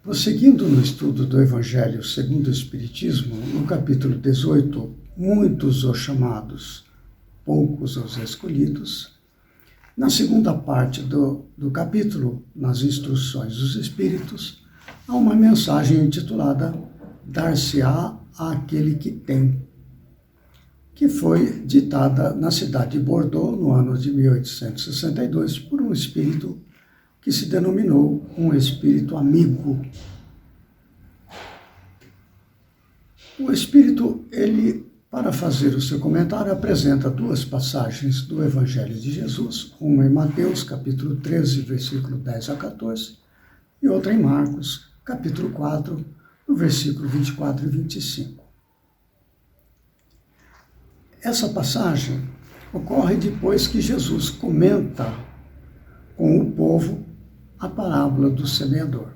Prosseguindo no estudo do Evangelho segundo o Espiritismo, no capítulo 18, muitos os chamados, poucos os escolhidos, na segunda parte do capítulo, nas instruções dos Espíritos, há uma mensagem intitulada Dar-se-á àquele que tem, que foi ditada na cidade de Bordeaux no ano de 1862 por um espírito que se denominou um espírito amigo. O espírito, ele, para fazer o seu comentário, apresenta duas passagens do Evangelho de Jesus, uma em Mateus, capítulo 13, versículo 10 a 14, e outra em Marcos, capítulo 4, no versículo 24 e 25. Essa passagem ocorre depois que Jesus comenta com o povo a parábola do semeador,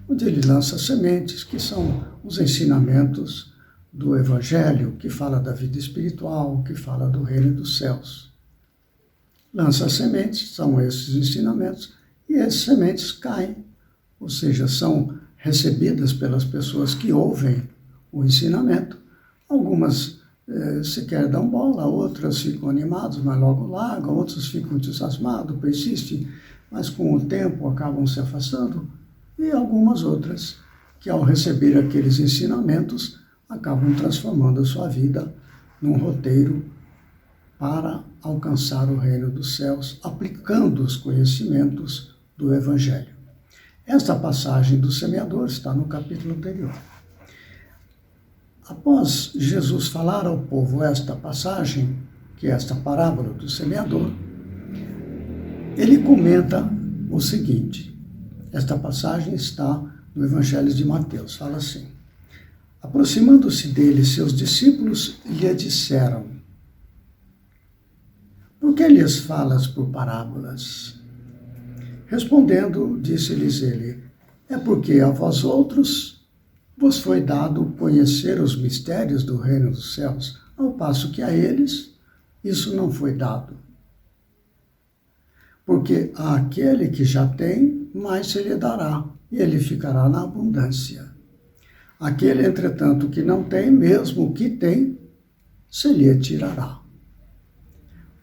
onde ele lança sementes, que são os ensinamentos do Evangelho, que fala da vida espiritual, que fala do reino dos céus. Lança sementes, são esses ensinamentos, e essas sementes caem, ou seja, são recebidas pelas pessoas que ouvem o ensinamento. Algumas sequer dão bola, outras ficam animadas, mas logo largam, outras ficam entusiasmadas, persistem, mas com o tempo acabam se afastando, e algumas outras que, ao receber aqueles ensinamentos, acabam transformando a sua vida num roteiro para alcançar o reino dos céus, aplicando os conhecimentos do Evangelho. Esta passagem do semeador está no capítulo anterior. Após Jesus falar ao povo esta passagem, que é esta parábola do semeador, ele comenta o seguinte. Esta passagem está no Evangelho de Mateus. Fala assim: aproximando-se dele, seus discípulos lhe disseram: por que lhes falas por parábolas? Respondendo, disse-lhes ele: é porque a vós outros vos foi dado conhecer os mistérios do reino dos céus, ao passo que a eles isso não foi dado. Porque àquele que já tem, mais se lhe dará, e ele ficará na abundância. Aquele, entretanto, que não tem, mesmo o que tem, se lhe tirará.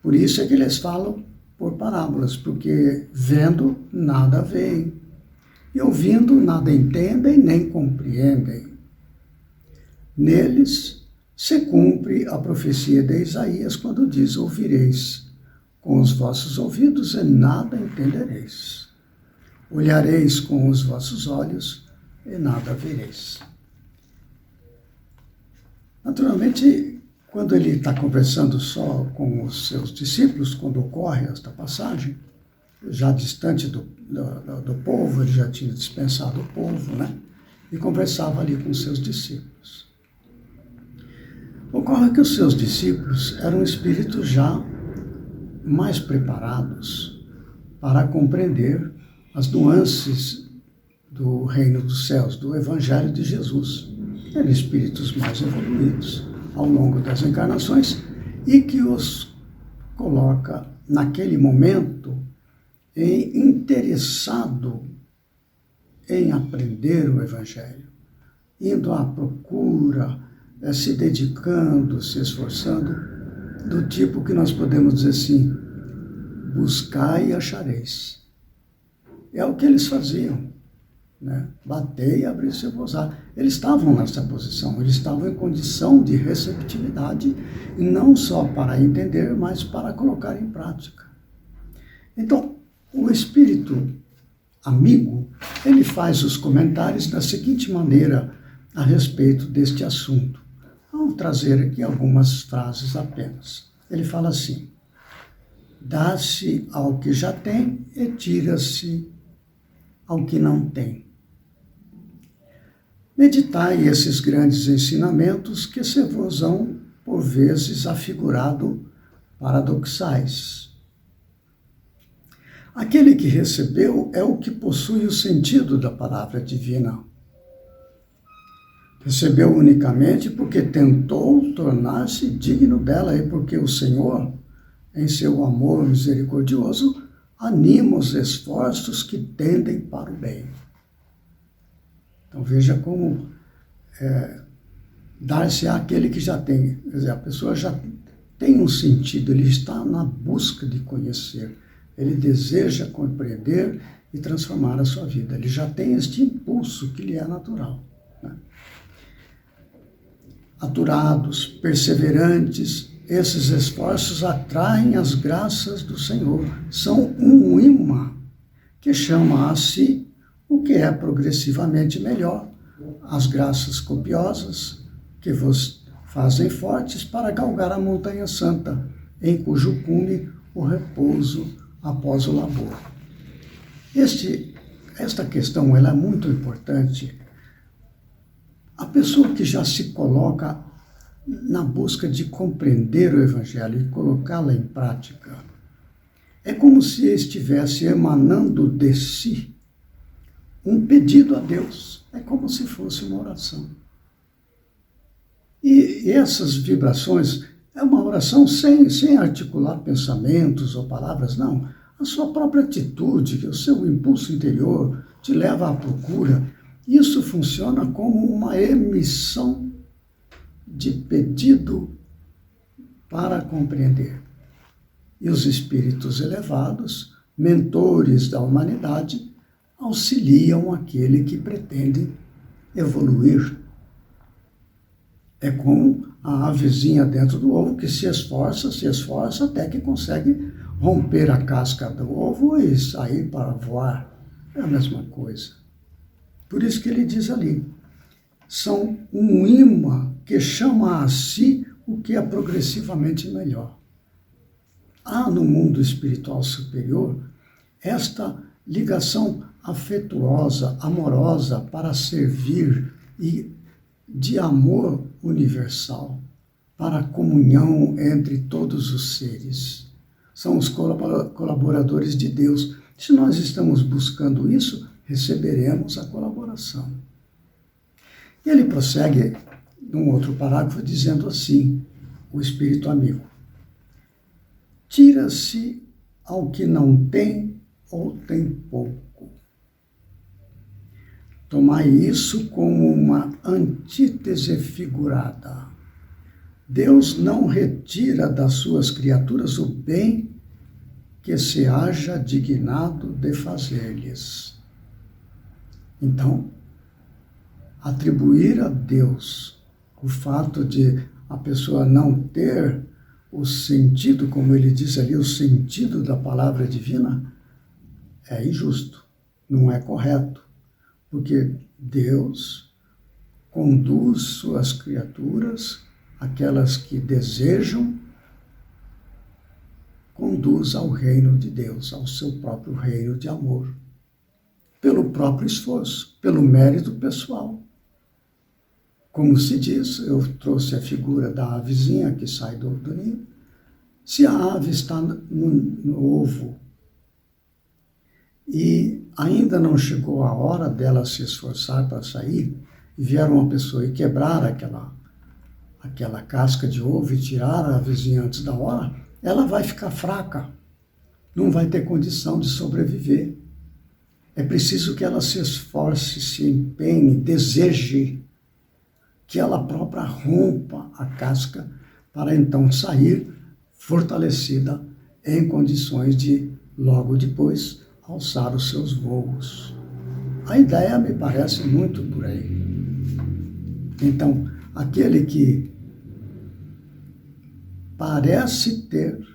Por isso é que eles falam por parábolas, porque vendo, nada veem, e ouvindo, nada entendem, nem compreendem. Neles se cumpre a profecia de Isaías, quando diz: ouvireis com os vossos ouvidos e nada entendereis. Olhareis com os vossos olhos e nada vereis. Naturalmente, quando ele está conversando só com os seus discípulos, quando ocorre esta passagem, já distante do povo, ele já tinha dispensado o povo, né? E conversava ali com os seus discípulos. Ocorre que os seus discípulos eram espíritos já mais preparados para compreender as nuances do reino dos céus, do Evangelho de Jesus. Eram espíritos mais evoluídos ao longo das encarnações e que os coloca, naquele momento, interessado em aprender o Evangelho, indo à procura, se dedicando, se esforçando, do tipo que nós podemos dizer assim: buscai e achareis. É o que eles faziam, né? Batei e abri-se-vos-á. Eles estavam nessa posição, eles estavam em condição de receptividade, não só para entender, mas para colocar em prática. Então, o espírito amigo, ele faz os comentários da seguinte maneira a respeito deste assunto. Vou trazer aqui algumas frases apenas. Ele fala assim: dá-se ao que já tem e tira-se ao que não tem. Meditai esses grandes ensinamentos que se vos hão, por vezes, afigurado paradoxais. Aquele que recebeu é o que possui o sentido da palavra divina. Recebeu unicamente porque tentou tornar-se digno dela e porque o Senhor, em seu amor misericordioso, anima os esforços que tendem para o bem. Então veja como dar-se àquele que já tem. Quer dizer, a pessoa já tem um sentido, ele está na busca de conhecer, ele deseja compreender e transformar a sua vida. Ele já tem este impulso que lhe é natural, né? Aturados, perseverantes, esses esforços atraem as graças do Senhor. São um imã que chama a si o que é progressivamente melhor, as graças copiosas que vos fazem fortes para galgar a montanha santa, em cujo cume o repouso após o labor. Esta questão ela é muito importante. A pessoa que já se coloca na busca de compreender o Evangelho e colocá-lo em prática, é como se estivesse emanando de si um pedido a Deus. É como se fosse uma oração. E essas vibrações é uma oração sem articular pensamentos ou palavras, não. A sua própria atitude, o seu impulso interior te leva à procura. Isso funciona como uma emissão de pedido para compreender. E os espíritos elevados, mentores da humanidade, auxiliam aquele que pretende evoluir. É como a avezinha dentro do ovo que se esforça até que consegue romper a casca do ovo e sair para voar. É a mesma coisa. Por isso que ele diz ali, são um imã que chama a si o que é progressivamente melhor. Há no mundo espiritual superior esta ligação afetuosa, amorosa para servir e de amor universal, para a comunhão entre todos os seres. São os colaboradores de Deus. Se nós estamos buscando isso, receberemos a colaboração. E ele prossegue num outro parágrafo dizendo assim, o Espírito amigo: tira-se ao que não tem ou tem pouco. Tomai isso como uma antítese figurada. Deus não retira das suas criaturas o bem que se haja dignado de fazer-lhes. Então, atribuir a Deus o fato de a pessoa não ter o sentido, como ele diz ali, o sentido da palavra divina, é injusto, não é correto, porque Deus conduz suas criaturas, aquelas que desejam, conduz ao reino de Deus, ao seu próprio reino de amor, pelo próprio esforço, pelo mérito pessoal. Como se diz, eu trouxe a figura da avezinha que sai do ninho. Se a ave está no ovo e ainda não chegou a hora dela se esforçar para sair, e vier uma pessoa e quebrar aquela casca de ovo e tirar a avezinha antes da hora, ela vai ficar fraca, não vai ter condição de sobreviver. É preciso que ela se esforce, se empenhe, deseje que ela própria rompa a casca para então sair fortalecida em condições de, logo depois, alçar os seus voos. A ideia me parece muito por aí. Então, aquele que parece ter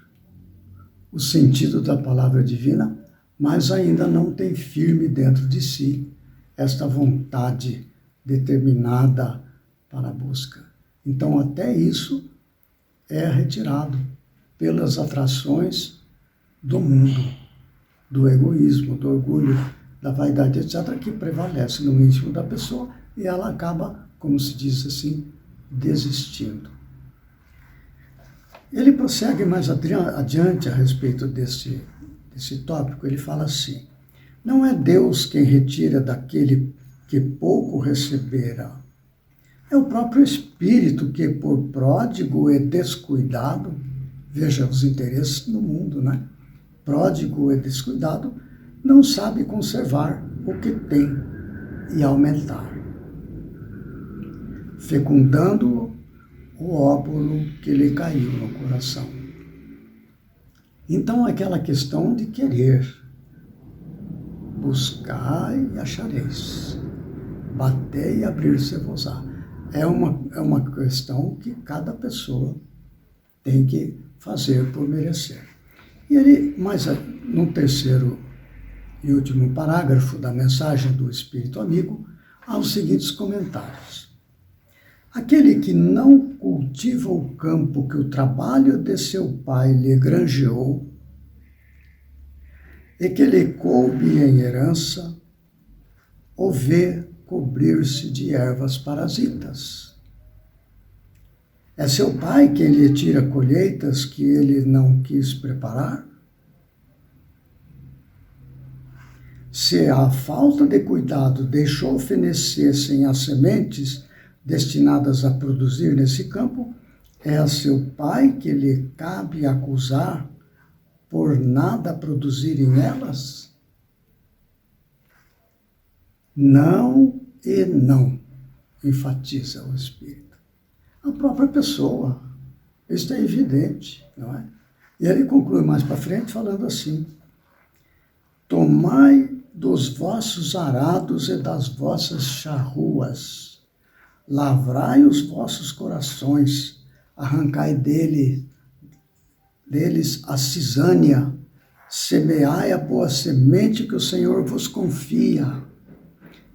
o sentido da palavra divina, mas ainda não tem firme dentro de si esta vontade determinada para a busca. Então, até isso é retirado pelas atrações do mundo, do egoísmo, do orgulho, da vaidade, etc., que prevalece no íntimo da pessoa e ela acaba, como se diz assim, desistindo. Ele prossegue mais adiante a respeito desse tópico. Ele fala assim: não é Deus quem retira daquele que pouco recebera. É o próprio Espírito que, por pródigo e descuidado, veja os interesses no mundo, né? Pródigo e descuidado, não sabe conservar o que tem e aumentar. fecundando o óvulo que lhe caiu no coração. Então, aquela questão de querer, buscar e achareis, bater e abrir-se-vos-á, é uma questão que cada pessoa tem que fazer por merecer. E ele, mas no terceiro e último parágrafo da mensagem do Espírito Amigo, há os seguintes comentários. Aquele que não cultiva o campo que o trabalho de seu pai lhe granjeou e que lhe coube em herança, o vê cobrir-se de ervas parasitas. É seu pai quem lhe tira colheitas que ele não quis preparar? Se a falta de cuidado deixou fenecer-se as sementes destinadas a produzir nesse campo, é a seu pai que lhe cabe acusar por nada produzirem elas? Não e não, enfatiza o Espírito. A própria pessoa, isso é evidente, não é? E ele conclui mais para frente falando assim: tomai dos vossos arados e das vossas charruas, lavrai os vossos corações, arrancai deles a cisânia, semeai a boa semente que o Senhor vos confia,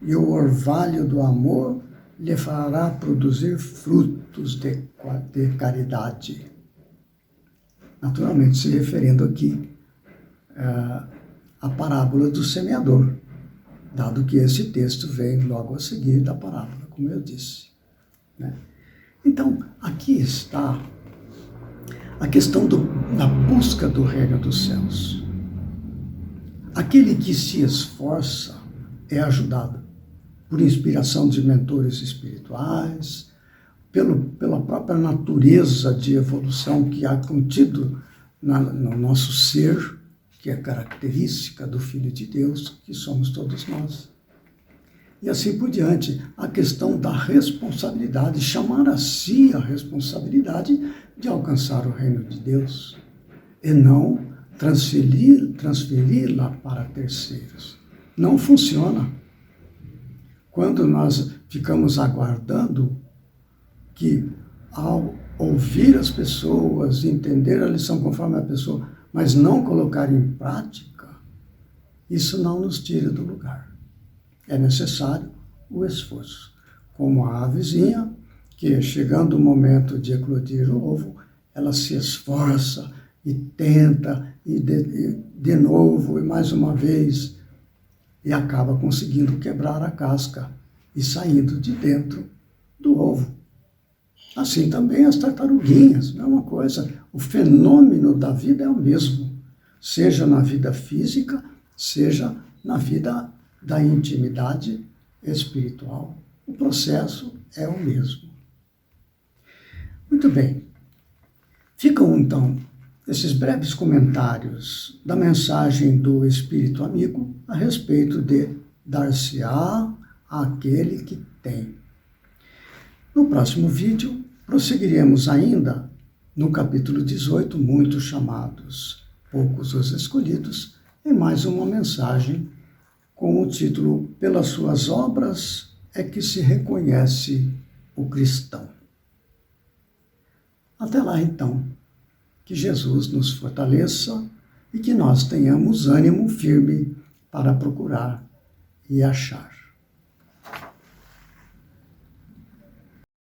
e o orvalho do amor lhe fará produzir frutos de caridade. Naturalmente, se referindo aqui à parábola do semeador, dado que esse texto vem logo a seguir da parábola, como eu disse, né? Então, aqui está a questão da busca do reino dos céus. Aquele que se esforça é ajudado por inspiração de mentores espirituais, pela própria natureza de evolução que há contido no nosso ser, que é característica do Filho de Deus, que somos todos nós. E assim por diante, a questão da responsabilidade, chamar a si a responsabilidade de alcançar o reino de Deus, e não transferi-la para terceiros. Não funciona. Quando nós ficamos aguardando que, ao ouvir as pessoas, entender a lição conforme a pessoa, mas não colocar em prática, isso não nos tira do lugar. É necessário o esforço. Como a avezinha, que chegando o momento de eclodir o ovo, ela se esforça e tenta, e de novo, e mais uma vez, e acaba conseguindo quebrar a casca e saindo de dentro do ovo. Assim também as tartaruguinhas, não é uma coisa. O fenômeno da vida é o mesmo, seja na vida física, seja na vida da intimidade espiritual. O processo é o mesmo. Muito bem. Ficam, então, esses breves comentários da mensagem do Espírito Amigo a respeito de dar-se-á àquele que tem. No próximo vídeo, prosseguiremos ainda no capítulo 18, muitos chamados, poucos os escolhidos, em mais uma mensagem com o título Pelas suas obras é que se reconhece o cristão. Até lá, então, que Jesus nos fortaleça e que nós tenhamos ânimo firme para procurar e achar.